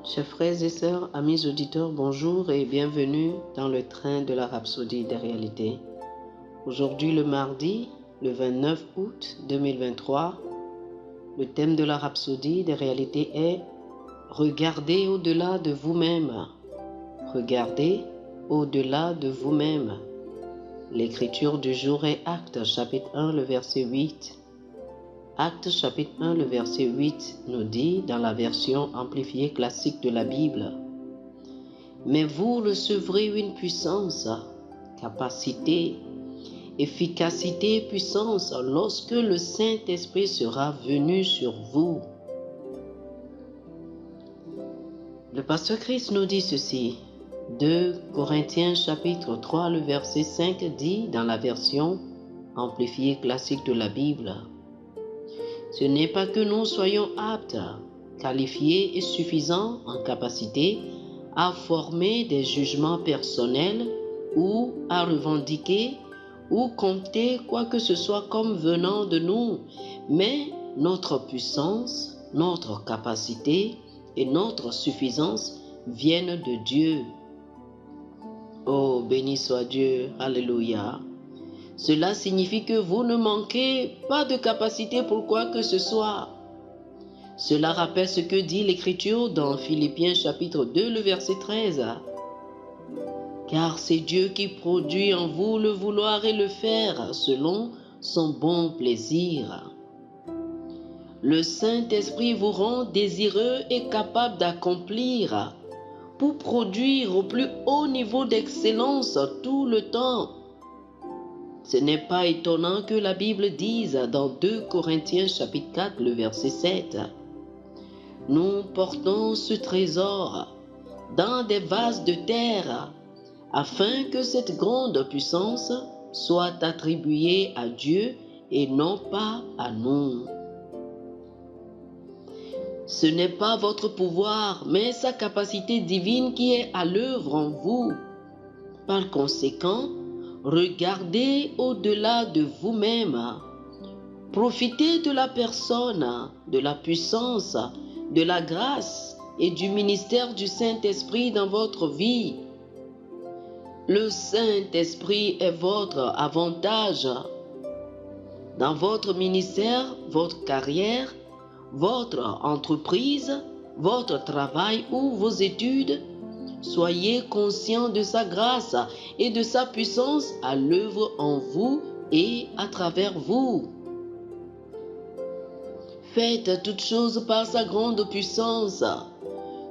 Chers frères et sœurs, amis auditeurs, bonjour et bienvenue dans le train de la Rhapsodie des réalités. Aujourd'hui, le mardi, le 29 août 2023, le thème de la Rhapsodie des réalités est « Regardez au-delà de vous-même ». Regardez au-delà de vous-même. L'écriture du jour est Actes chapitre 1, le verset 8. Actes chapitre 1, le verset 8 nous dit dans la version amplifiée classique de la Bible: « Mais vous recevrez une puissance, capacité, efficacité et puissance lorsque le Saint-Esprit sera venu sur vous. » Le pasteur Christ nous dit ceci. 2 Corinthiens chapitre 3, le verset 5 dit dans la version amplifiée classique de la Bible: « Ce n'est pas que nous soyons aptes, qualifiés et suffisants en capacité à former des jugements personnels ou à revendiquer ou compter quoi que ce soit comme venant de nous, mais notre puissance, notre capacité et notre suffisance viennent de Dieu. » Oh, béni soit Dieu, alléluia. Cela signifie que vous ne manquez pas de capacité pour quoi que ce soit. Cela rappelle ce que dit l'Écriture dans Philippiens chapitre 2, le verset 13. « Car c'est Dieu qui produit en vous le vouloir et le faire selon son bon plaisir. » Le Saint-Esprit vous rend désireux et capable d'accomplir, pour produire au plus haut niveau d'excellence tout le temps. Ce n'est pas étonnant que la Bible dise dans 2 Corinthiens chapitre 4, le verset 7, « Nous portons ce trésor dans des vases de terre, afin que cette grande puissance soit attribuée à Dieu et non pas à nous. » Ce n'est pas votre pouvoir, mais sa capacité divine qui est à l'œuvre en vous. Par conséquent, regardez au-delà de vous-même. Profitez de la personne, de la puissance, de la grâce et du ministère du Saint-Esprit dans votre vie. Le Saint-Esprit est votre avantage. Dans votre ministère, votre carrière, votre entreprise, votre travail ou vos études, soyez conscient de sa grâce et de sa puissance à l'œuvre en vous et à travers vous. Faites toutes choses par sa grande puissance.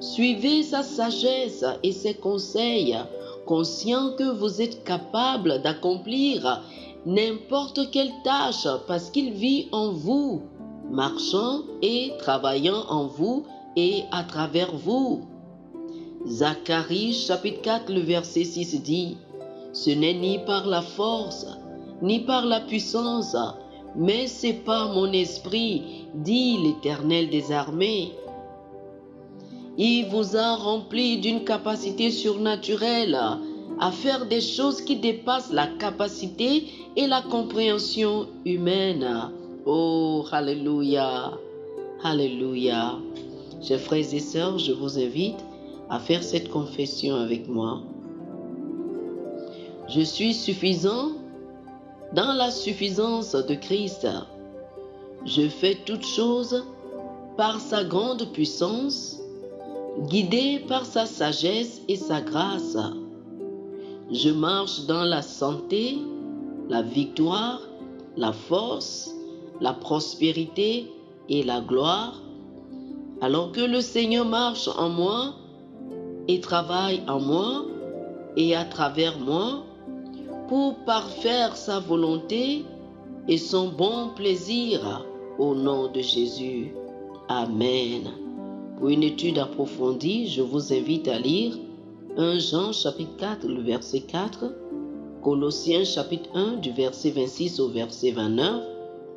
Suivez sa sagesse et ses conseils, conscient que vous êtes capable d'accomplir n'importe quelle tâche parce qu'il vit en vous, marchant et travaillant en vous et à travers vous. Zacharie chapitre 4, le verset 6 dit: « Ce n'est ni par la force, ni par la puissance, mais c'est par mon esprit, dit l'Éternel des armées. » Il vous a rempli d'une capacité surnaturelle à faire des choses qui dépassent la capacité et la compréhension humaine. Oh, alléluia, alléluia. Chers frères et sœurs, je vous invite à faire cette confession avec moi. Je suis suffisant dans la suffisance de Christ. Je fais toutes choses par sa grande puissance, guidé par sa sagesse et sa grâce. Je marche dans la santé, la victoire, la force, la prospérité et la gloire, alors que le Seigneur marche en moi et travaille en moi et à travers moi pour parfaire sa volonté et son bon plaisir au nom de Jésus. Amen. Pour une étude approfondie, je vous invite à lire 1 Jean chapitre 4, le verset 4, Colossiens chapitre 1 du verset 26 au verset 29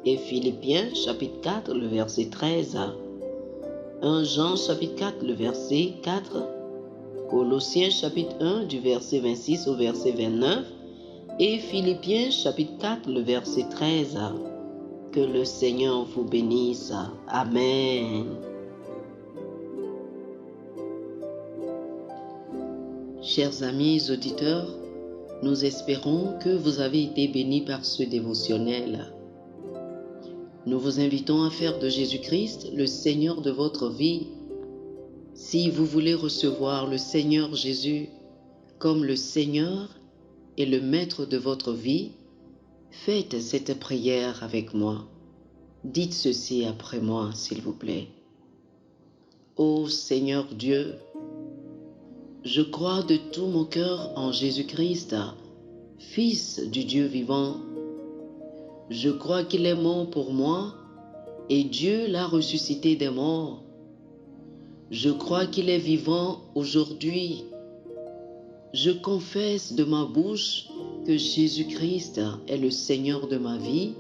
et Philippiens chapitre 4, le verset 13. 1 Jean chapitre 4, le verset 4, Colossiens chapitre 1 du verset 26 au verset 29 et Philippiens chapitre 4, le verset 13. Que le Seigneur vous bénisse. Amen. Chers amis auditeurs, nous espérons que vous avez été bénis par ce dévotionnel. Nous vous invitons à faire de Jésus-Christ le Seigneur de votre vie. Si vous voulez recevoir le Seigneur Jésus comme le Seigneur et le Maître de votre vie, faites cette prière avec moi. Dites ceci après moi, s'il vous plaît. Ô Seigneur Dieu, je crois de tout mon cœur en Jésus-Christ, Fils du Dieu vivant. Je crois qu'il est mort pour moi et Dieu l'a ressuscité des morts. Je crois qu'il est vivant aujourd'hui. Je confesse de ma bouche que Jésus-Christ est le Seigneur de ma vie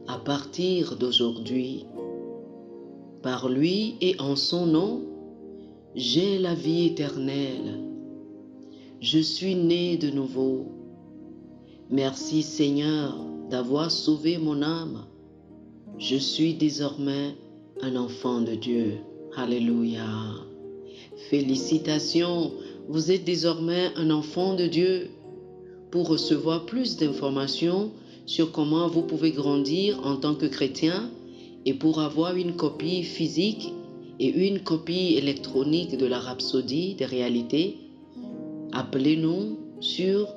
à partir d'aujourd'hui. Par lui et en son nom, j'ai la vie éternelle. Je suis né de nouveau. Merci Seigneur d'avoir sauvé mon âme. Je suis désormais un enfant de Dieu. Alléluia. Félicitations, vous êtes désormais un enfant de Dieu. Pour recevoir plus d'informations sur comment vous pouvez grandir en tant que chrétien et pour avoir une copie physique et une copie électronique de la Rhapsodie des réalités, appelez-nous sur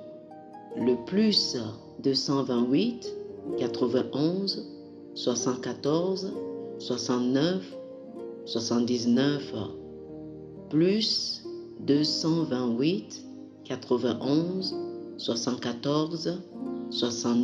le plus 228 91 74 69 79 plus 228 91 74 69